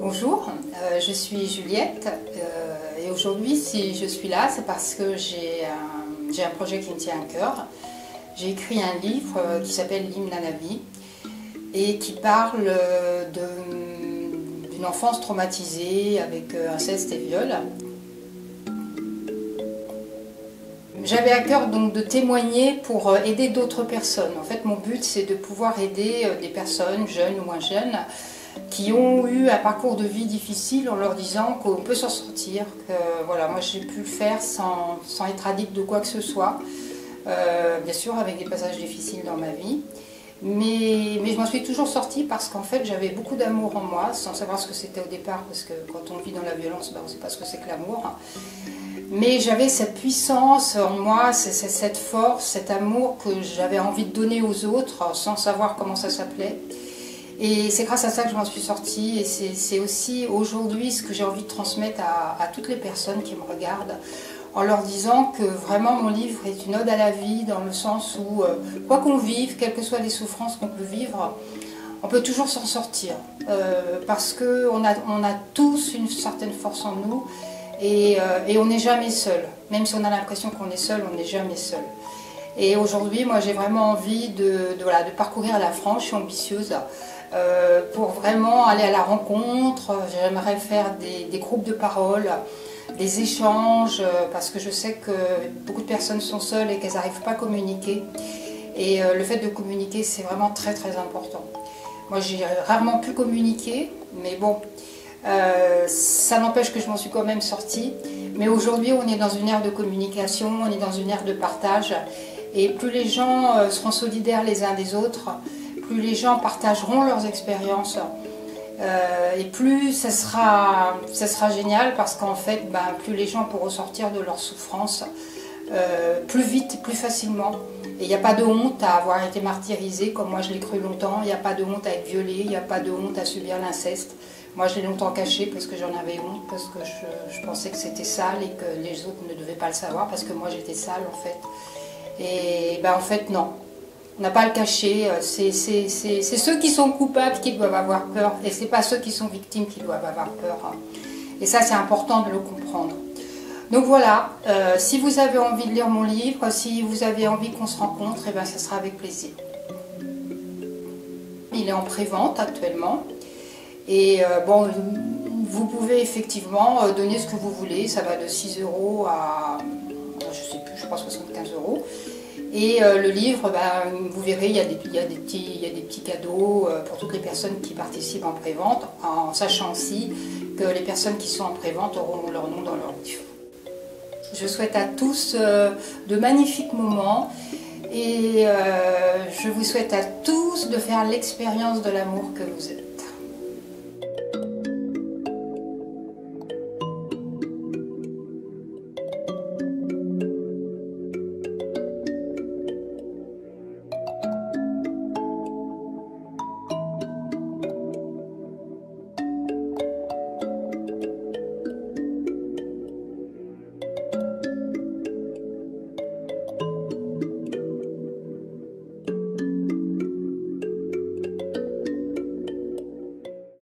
Bonjour, je suis Juliette et aujourd'hui si je suis là c'est parce que j'ai un projet qui me tient à cœur. J'ai écrit un livre qui s'appelle L'hymne à la vie et qui parle d'une enfance traumatisée avec inceste et viol. J'avais à cœur donc de témoigner pour aider d'autres personnes. En fait mon but c'est de pouvoir aider des personnes jeunes ou moins jeunes qui ont eu un parcours de vie difficile en leur disant qu'on peut s'en sortir, que voilà, moi j'ai pu le faire sans être addict de quoi que ce soit, bien sûr avec des passages difficiles dans ma vie, mais je m'en suis toujours sortie parce qu'en fait j'avais beaucoup d'amour en moi, sans savoir ce que c'était au départ, parce que quand on vit dans la violence, ben, on ne sait pas ce que c'est que l'amour. Mais j'avais cette puissance en moi, cette force, cet amour que j'avais envie de donner aux autres sans savoir comment ça s'appelait. Et c'est grâce à ça que je m'en suis sortie et c'est aussi aujourd'hui ce que j'ai envie de transmettre à toutes les personnes qui me regardent en leur disant que vraiment mon livre est une ode à la vie dans le sens où quoi qu'on vive, quelles que soient les souffrances qu'on peut vivre, on peut toujours s'en sortir parce qu'on a tous une certaine force en nous et on n'est jamais seul. Même si on a l'impression qu'on est seul, on n'est jamais seul. Et aujourd'hui, moi j'ai vraiment envie de parcourir la France, je suis ambitieuse. Pour vraiment aller à la rencontre, j'aimerais faire des groupes de parole, des échanges, parce que je sais que beaucoup de personnes sont seules et qu'elles n'arrivent pas à communiquer. Et le fait de communiquer, c'est vraiment très très important. Moi j'ai rarement pu communiquer, mais bon, ça n'empêche que je m'en suis quand même sortie. Mais aujourd'hui on est dans une ère de communication, on est dans une ère de partage. Et plus les gens seront solidaires les uns des autres, plus les gens partageront leurs expériences et plus ça sera génial parce qu'en fait, plus les gens pourront sortir de leur souffrance plus vite, plus facilement. Et il n'y a pas de honte à avoir été martyrisé comme moi je l'ai cru longtemps, il n'y a pas de honte à être violé, il n'y a pas de honte à subir l'inceste. Moi je l'ai longtemps caché parce que j'en avais honte, parce que je pensais que c'était sale et que les autres ne devaient pas le savoir parce que moi j'étais sale en fait. Et en fait non. On n'a pas à le cacher, c'est ceux qui sont coupables qui doivent avoir peur et ce n'est pas ceux qui sont victimes qui doivent avoir peur. Et ça c'est important de le comprendre. Donc voilà, si vous avez envie de lire mon livre, si vous avez envie qu'on se rencontre, et ça sera avec plaisir. Il est en pré-vente actuellement et bon, vous pouvez effectivement donner ce que vous voulez, ça va de 6 € à, je sais plus, je crois 75 €. Et le livre, vous verrez, il y a des petits cadeaux pour toutes les personnes qui participent en pré-vente, en sachant aussi que les personnes qui sont en pré-vente auront leur nom dans leur livre. Je souhaite à tous de magnifiques moments et je vous souhaite à tous de faire l'expérience de l'amour que vous êtes.